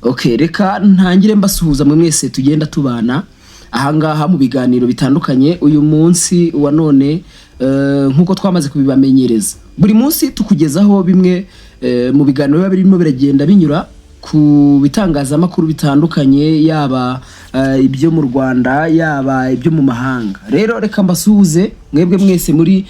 Okay, reka ntangire mbasuhuza mu mwese tugenda tubana ahangaha mu biganiro bitandukanye uyu munsi wa none nkuko twamaze kubibamenyereza. Buri munsi tukugezaho bimwe mu biganiro biba birimo biragenda binyura ku bitangazamakuru bitandukanye, yaba ibyo mu Rwanda yaba ibyo mu mahanga. Rero reka mbasuhuze mwebwe mwese muri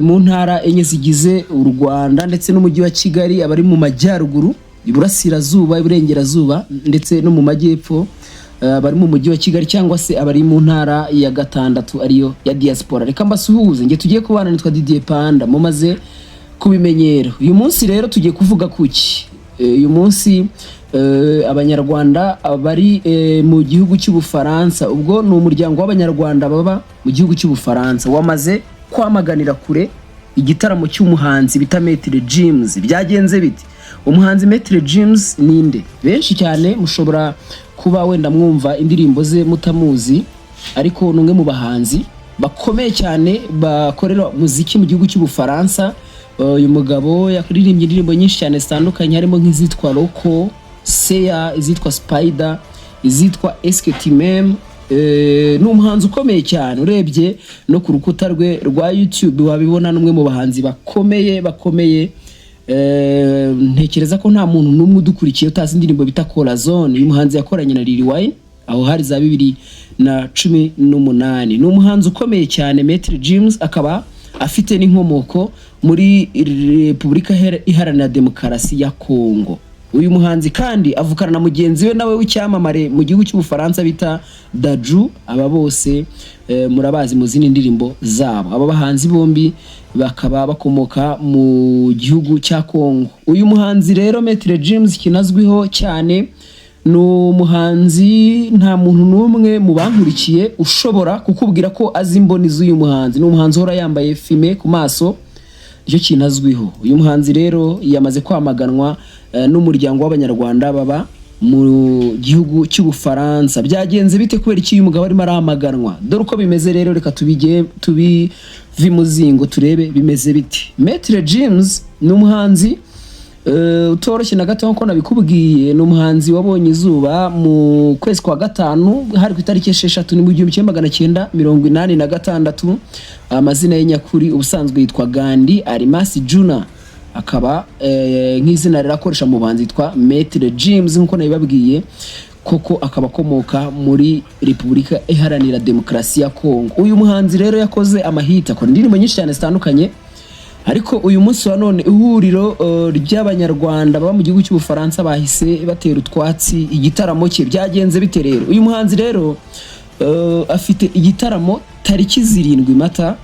mu ntara enye zigize u Rwanda ndetse n'umujyi wa Kigali, abari mu majyaruguru, iburasirazuba, iburengerazuba ndetse no mu majyepfo, bari mu mujyi wa Kigali cyangwa se abari mu ntara ya gatandatu ariyo ya diaspora. Reka mbasuhuze, nge tugiye kubana nitwa Didier Panda, mumaze kubimenyera. Uyu munsi rero tugiye kuvuga kuki. Uyu munsi abanyarwanda bari mu gihugu cy'Ubufaransa, ubwo ni umuryango w'abanyarwanda baba mu gihugu cy'Ubufaransa wamaze kwamaganira kure igitaramo cy'umuhanzi bita Maître Gims. Byagenze biti? Umuhanzi Maître Gims ninde? Benshi cyane mushobora kuba wenda mwumva indirimbo ze mutamuzi, ariko numwe mu bahanzi bakomeye cyane bakorera muziki mu gihugu cy'Ubufaransa. Uyu mugabo yakuririmbye indirimbo nyinshi cyane zitandukanye, harimo nk'izitwa Loco, Seya, izitwa Spider, izitwa Est-ce que tu m'aimes. Ni umuhanzi ukomeye cyane, urebye no ku rukuta rwe rwa YouTube wabibona numwe mu bahanzi bakomeye. Ntekereza ko nta muntu numwe udukurikiye utazi indirimbo bita Corazon. Uyu muhanzi yakoranye na Lil Wayne aho hari za 2018. Ni umuhanzi ukomeye cyane Maître Gims, akaba afite n'inkomoko muri Repubulika Iharanira Demokarasi ya Kongo. Uyu muhanzi kandi avukana na mugenzi we nawe w'icyamamare mu gihugu cy'Ubufaransa bita Daju. Aba bose murabazi mu zindi ndirimbo zabo. Aba bahanzi bombi bakaba bakomoka mu gihugu cya Kongo. Uyu muhanzi rero Maître Gims kinazwiho cyane, ni umuhanzi nta muntu n'umwe mu bankurikiye ushobora kukubwira ko azi imboni z'uyu muhanzi. Ni umuhanzi uhora yambaye fime ku maso, nicyo kinazwiho. Uyu muhanzi rero yamaze kwamaganwa n'umuryango w'abanyarwanda baba mu gihugu cy'Ubufaransa. Byagenze bite? Kubera iki uyu mugabo arimo aramaganwa? Dore uko bimeze rero, reka tubivimuzingo turebe bimeze biti. Maître Gims ni umuhanzi utoroshye na gato nko nabikubwiye. Ni umuhanzi wabonye izuba mu kwezi kwa gatanu, hari ku itariki 6 ni mu 1986. Amazina ye nyakuri ubusanzwe yitwa Gandhi Almasi Juna, akaba nk'izina rirakoresha mu buhanzi yitwa Maître Gims nkuko nabibabwiye. Koko akaba akomoka muri Repubulika Iharanira Demokarasi ya Kongo. Uyu muhanzi rero yakoze amahita, akora indirimbo nyinshi cyane zitandukanye, ariko uyu munsi wa none ihuriro ry'abanyarwanda baba mu gihugu cy'Ubufaransa bahise batera utwatsi igitaramo cye. Byagenze bite rero? Uyu muhanzi rero afite igitaramo tariki 7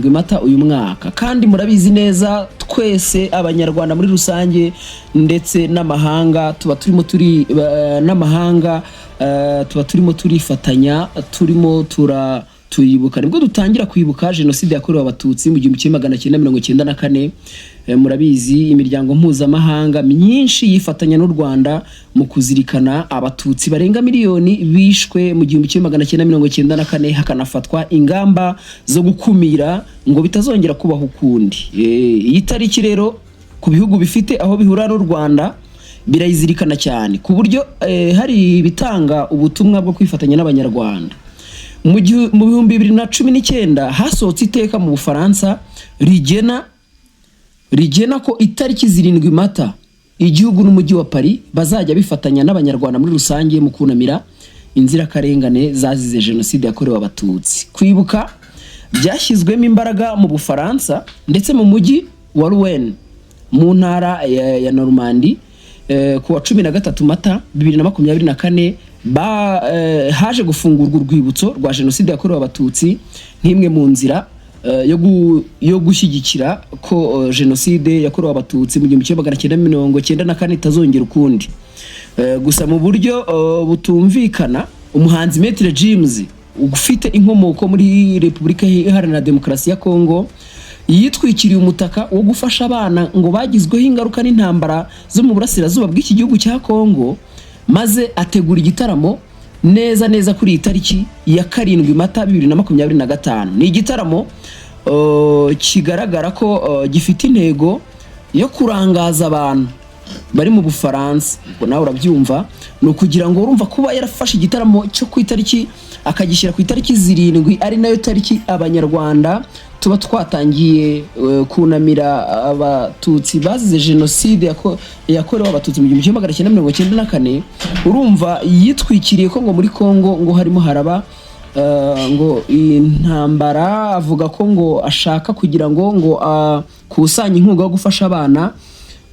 Mata uyu mwaka, kandi murabizi neza twese abanyarwanda muri rusange ndetse n'amahanga tuba turimo turifatanya, turimo tuyibuka. Nibwo dutangira kwibuka jenoside yakorewe abatutsi mu 1994. Murabizi imiryango mpuzamahanga myinshi yifatanya n'u Rwanda mu kuzirikana abatutsi barenga miliyoni bishwe mu 1994, hakanafatwa ingamba zo gukumira ngo bitazongera kubaho ukundi. Iyi tariki rero ku bihugu bifite aho bihura n'u Rwanda birayizirikana cyane, ku buryo hari bitanga ubutumwa bwo kwifatanya n'abanyarwanda. Mu 2019 hasohotse iteka mu Bufaransa rigena ko itariki 7 Mata igihugu n'umujyi wa Paris bazajya bifatanya n'abanyarwanda muri rusange mu kunamira inzirakarengane zazize jenoside yakorewe abatutsi. Kwibuka byashyizwemo imbaraga mu Bufaransa ndetse mu mujyi wa Rouen mu ntara ya Normandie ku wa 13 Mata 2024 haje gufungurwa urwibutso rwa jenoside yakorewe abatutsi nk'imwe mu nzira yo gushyigikira ko jenoside yakorewe abatutsi mu 1994 itazongera ukundi. Gusa mu buryo butumvikana, umuhanzi Maître Gims ufite inkomoko muri Repubulika Iharanira Demokarasi ya Kongo yitwikiriye umutaka wo gufasha abana ngo bagizweho ingaruka n'intambara zo mu burasirazuba bw'iki gihugu cya Kongo, maze ategura igitaramo neza kuri itariki ya 7 Mata 2025. Ni igitaramo kigaragara ko gifite intego yo kurangaza abantu bari mu Bufaransa. Ubwo nawe urabyumva, no kugira ngo urumva kuba yarafashe igitaramo cyo ku itariki akagishyira ku itariki 7 ari nayo tariki abanyarwanda tuba twatangiye kunamira abatutsi bazize jenoside yakorewe abatutsi mu 1994. urumva yitwikiriye ko ngo muri Kongo ngo harimo haraba ngo intambara, avuga ko ngo ashaka kugira ngo kusanya inkunga yo gufasha abana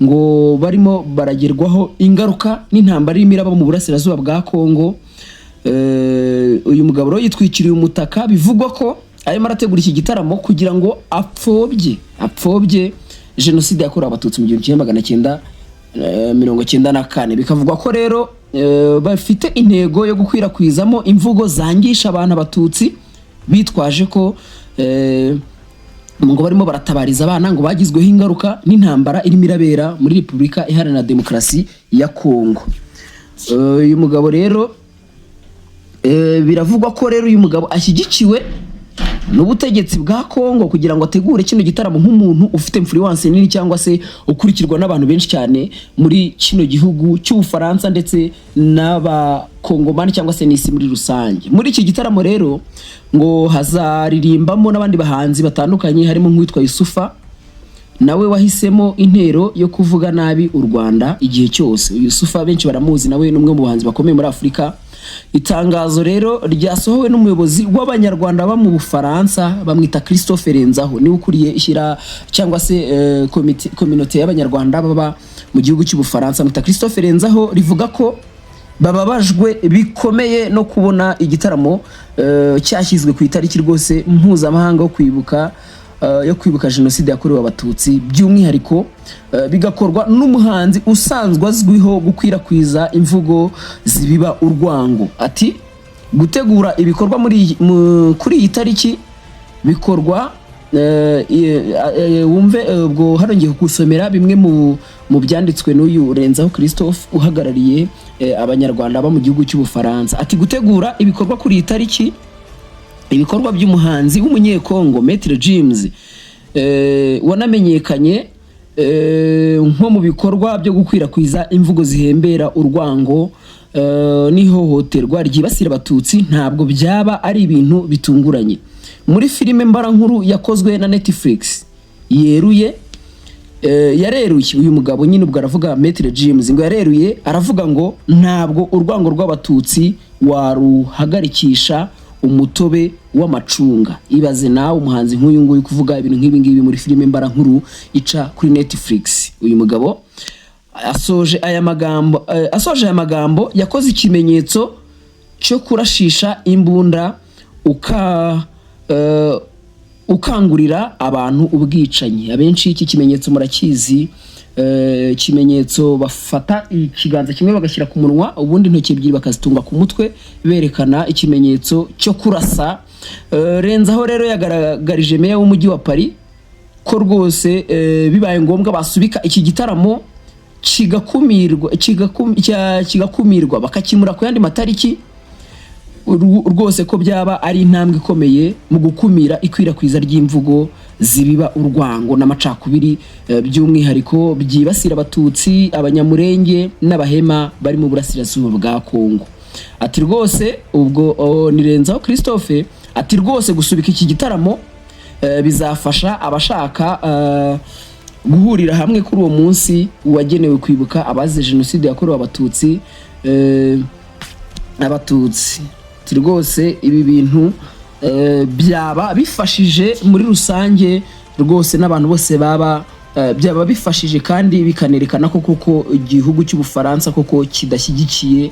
ngo barimo baragerwaho ingaruka n'intambara irimo iraba mu burasirazuba bwa Kongo. Uyu mugabo rero yitwikiriye umutaka, bivugwa ko arimo arategura iki gitaramo kugira ngo apfobye jenoside yakorewe abatutsi mu 1994. bikavugwa ko rero bafite intego yo gukwirakwizamo imvugo zangisha abantu abatutsi, bitwaje ko ngo barimo baratabariza abana ngo bagizweho ingaruka n'intambara irimo irabera muri Repubulika Iharanira Demokarasi ya Kongo. Uyu mugabo rero biravugwa ko rero uyu mugabo ashyigikiwe n'ubutegetsi bwa Kongo kugira ngo ategure kino gitaramo nk'umuntu ufite influence nini cyangwa se ukurikirwa n'abantu benshi cyane muri kino gihugu cy'Ubufaransa ndetse n'abakongomani cyangwa se n'isi muri rusange. Muri iki gitaramo rero ngo hazaririmbamo n'abandi bahanzi batandukanye, harimo nk'uwitwa Yusufa, nawe wahisemo intero yo kuvuga nabi u Rwanda igihe cyose. Yusufa benshi baramuzi, nawe n'umwe mu bahanzi bakomeye muri Afurika. Itangazo rero ryasohowe n'umuyobozi w'abanyarwanda ba mu Bufaransa, bamwita Christophe Renzaho, ni ukuriye ishyira cyangwa se communauté y'abanyarwanda baba mu gihugu cy'Ubufaransa. Mwita Christophe Renzaho rivuga ko bababajwe bikomeye no kubona igitaramo cyashyizwe ku itariki rwose mpuzamahanga yo kwibuka jenoside yakorewe abatutsi, by'umwihariko bigakorwa n'umuhanzi usanzwe azwiho gukwirakwiza imvugo zibiba urwango. Ati gutegura ibikorwa kuri iyi tariki bikorwa wumve ubwo harongeye gusomera bimwe mu byanditswe n'uyu Renzaho Christophe uhagarariye abanyarwanda ba mu gihugu cy'Ubufaransa. Ati gutegura ibikorwa kuri iyi tariki, ibikorwa by'umuhanzi w'umunyekongo Maître James wanamenyekanye nko mu bikorwa byo gukwirakwiza imvugo zihembera urwango n'ihohoterwa ryibasira abatutsi, ntabwo byaba ari ibintu bitunguranye. Muri filime mbarankuru yakozwe na Netflix yareruye uyu mugabo nyine ubwo aravuga Maître James ngo yareruye aravuga ngo ntabwo urwango rw'abatutsi waruhagarikisha umutobe w'amacunga. Ibaze nawe umuhanzi nk'uyu nguyu kuvuga ibintu nk'ibi ngibi muri filime mbarankuru ica kuri Netflix. Uyu mugabo asoje aya magambo yakoze ikimenyetso cyo kurashisha imbunda ukangurira abantu ubwicanyi. Abenshi iki kimenyetso murakizi, ikimenyetso bafata ikiganza kimwe bagashyira ku munwa, ubundi intoki ebyiri bakazitunga ku mutwe berekana ikimenyetso cyo kurasa. Renzaho rero yagaragarije meya w'umujyi wa Paris ko rwose bibaye ngombwa basubika iki gitaramo kigakumirwa bakakimura ku yandi matariki, rwose ko byaba ari intambwe ikomeye mu gukumira ikwirakwiza ry'imvugo zibiba urwango n'amacakubiri, by'umwihariko byibasira abatutsi, abanyamurenge n'abahema bari mu burasirazuba bwa Kongo. Ati rwose ubwo ni Renzaho Christophe, ati rwose gusubika iki gitaramo bizafasha abashaka guhurira hamwe kuri uwo munsi wagenewe kwibuka abazize jenoside yakorewe abatutsi. Rwose ibi bintu byaba bifashije muri rusange rwose n'abantu bose byaba bifashije kandi bikanerekana ko koko igihugu cy'Ubufaransa koko kidashyigikiye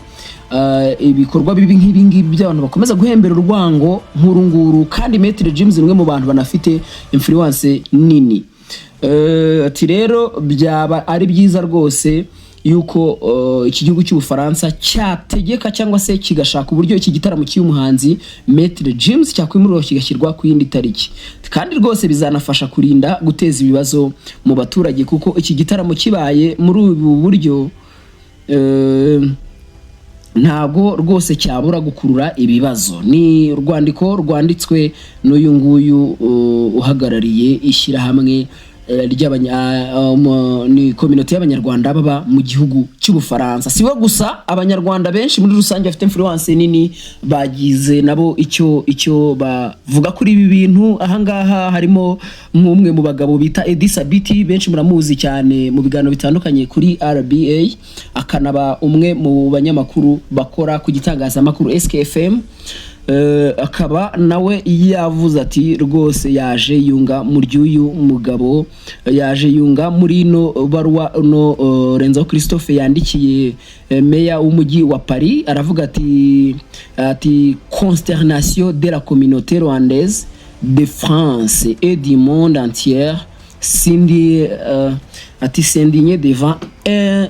ibikorwa bibi nk'ibi ngibi by'abantu bakomeza guhembera urwango nk'urunguru. Kandi Maître James umwe mu bantu banafite influence nini. Ati rero byaba ari byiza rwose yuko iki gihugu cy'Ubufaransa cyategeka cyangwa se kigashaka uburyo iki gitaramo cy'umuhanzi Maître James cyakwimurwa kigashyirwa ku yindi tariki. Kandi rwose bizanafasha kurinda guteza ibibazo mu baturage, kuko iki gitaramo kibaye muri ubu buryo ntabwo rwose cyabura gukurura ibibazo. Ni urwandiko rwanditswe n'uyu nguyu uhagarariye ishyirahamwe ni community y'abanyarwanda baba mu gihugu cy'Ubufaransa. Sibo gusa, abanyarwanda benshi muri rusange bafite influence nini bagize nabo icyo bavuga kuri ibi bintu. Ahangaha harimo nk'umwe mu bagabo bita Edi Sabiti, benshi muramuzi cyane mu biganiro bitandukanye kuri RBA, akanaba umwe mu banyamakuru bakora ku gitangazamakuru SKFM. Akaba nawe yavuze ati rwose yaje yunga muri uyu mugabo, yaje yunga muri no barwa no Renzo Christophe yandikiye meya w'umujyi wa Paris. Aravuga ati consternation de la communauté rwandaise de France et du monde entier s'indigne devant un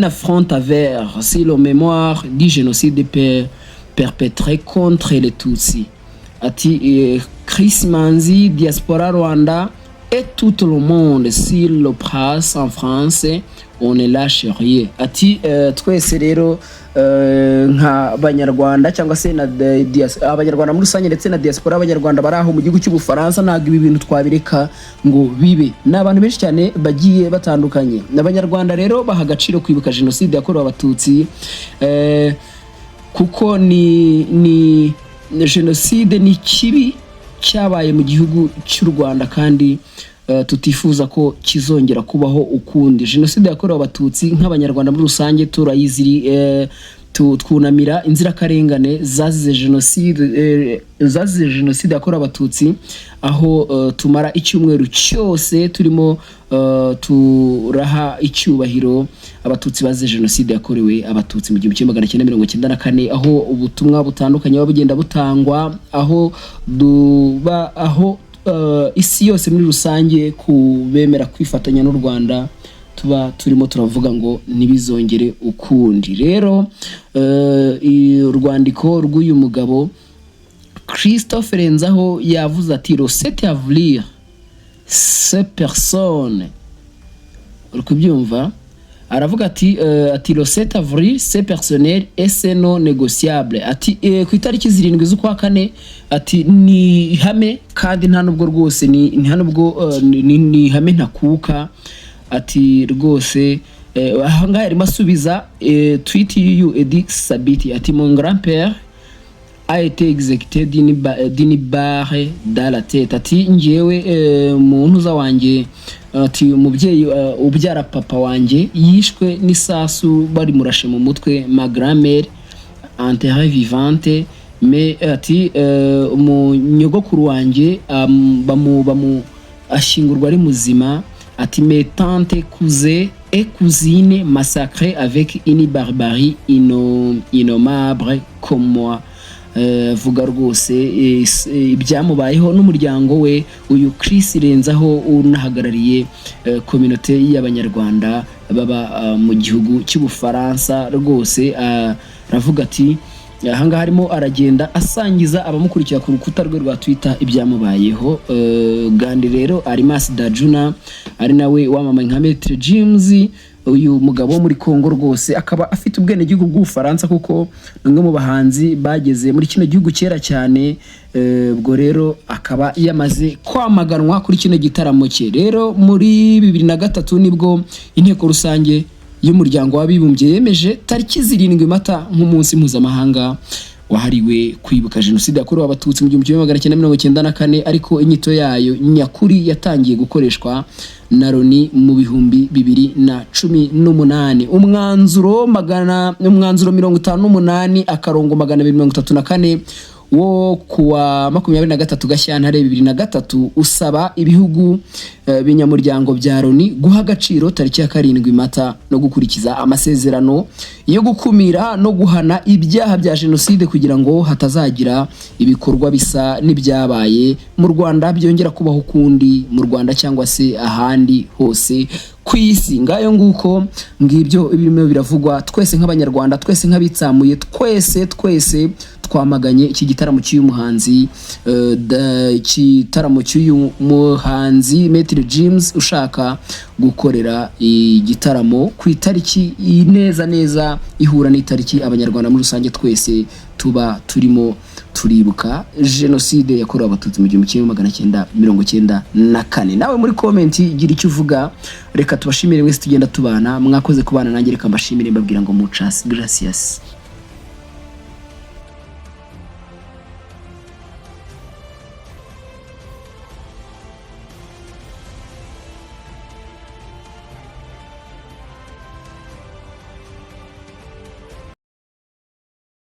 affront avers sur la mémoire du génocide perpétré contre les Tutsis. Ati Chris Manzi, diaspora Rwanda et tout le monde sur le place en France, on ne lâche rien. Ati twese rero nka banyarwanda cyangwa se na abanyarwanda muri rusange ndetse na diaspora abanyarwanda bari aho mu gihugu cy'Ubufaransa, ntabwo ibi bintu twabireka ngo bibe. N'abantu benshi cyane bagiye batandukanye. N'abanyarwanda rero baha agaciro kwibuka jenoside yakorewe abatutsi, kuko ni jenoside ni kibi cyabaye mu gihugu cy'u Rwanda kandi tutifuza ko kizongera kubaho ukundi. Jenoside yakorewe abatutsi nk'abanyarwanda muri rusange turayiziri, twunamira inzirakarengane zazize jenoside yakorewe abatutsi, aho tumara icyumweru cyose turimo turaha icyubahiro abatutsi bazize jenoside yakorewe abatutsi mu 1994, aho ubutumwa butandukanye bugenda butangwa, aho isi yose muri rusange kubemera kwifatanya n'u Rwanda tuba turimo turavuga ngo nibizongere ukundi. Rero urwandiko rw'uyu mugabo Christophe Renzaho yavuze ati Rosette Avlir ces personnes, urikubyumva, aravuga ati Rosette Avrir ces personnels et c'est non négociable. Ati ku itariki 7 z'ukwa kane, ati ni hame kandi nta nubwo rwose ni hanubwo ni hame ntakuka. Ati rwose ahanga yarimo asubiza tweet y'uyu Edi Sabiti, ati mon grand-père a été exécuté d'une barre dans la tête. Ati ngewe muntu za wanjye, ati umubyeyi ubyara papa wanjye yishwe n'isasu bari murashe mu mutwe, ma grand-mère enterrée vivante, mais ati umunyogokuru wanjye bamu ashingurwa ari muzima. Ati mes tantes, cousins et cousines massacrées avec une barbarie innommable comme moi. Vuga rwose ibyamubayeho n'umuryango we uyu Chris Renzaho unahagarariye communauté y'abanyarwanda baba mu gihugu cy'Ubufaransa. Rwose aravuga ati ahanga harimo aragenda asangiza abamukurikira ku rukuta rwe rwa Twitter ibyamubayeho. Gandi rero Arimas Dajuna ari nawe wamamaye nka Maître James, uyu mugabo wo muri Kongo, rwose akaba afite ubwene gihugu bw'Ubufaransa kuko nimwe mu bahanzi bageze muri kino gihugu kera cyane. Ubwo rero akaba yamaze kwamaganwa kuri kino gitaramo cye. Rero muri 2003 nibwo inteko rusange y'umuryango w'abibumbye yemeje tariki 7 Mata nk'umunsi mpuzamahanga wahariwe kwibuka jenoside yakorewe abatutsi mu 1994, ariko inyito yayo nyakuri yatangiye gukoreshwa na Loni mu 2018. Umwanzuro 58/234 wo kuwa 23 Gashyantare 2003 usaba ibihugu binyamuryango bya Loni guha agaciro tariki ya 7 Mata no gukurikiza amasezerano yo gukumira no guhana ibyaha bya jenoside kugira ngo hatazagira ibikorwa bisa n'ibyabaye mu Rwanda byongera kubaho kundi mu Rwanda cyangwa se ahandi hose kwisi. Ngayo nguko ngibyo ibirimo biravugwa. Twese nk'abanyarwanda, twese nk'abitsamuye, twese twamaganye iki gitaramo cy'uyu muhanzi, igitaramo cy'uyu muhanzi Maître James ushaka gukorera igitaramo ku itariki neza ihura n'itariki abanyarwanda muri rusange twese tuba turimo turibuka jenoside yakorewe abatutsi mu 1994. Nawe muri comment gira icyo uvuga, reka tubashimire wese tugenda tubana, mwakoze kubana nanjye, reka mbashimire mbabwira ngo muchas gracias.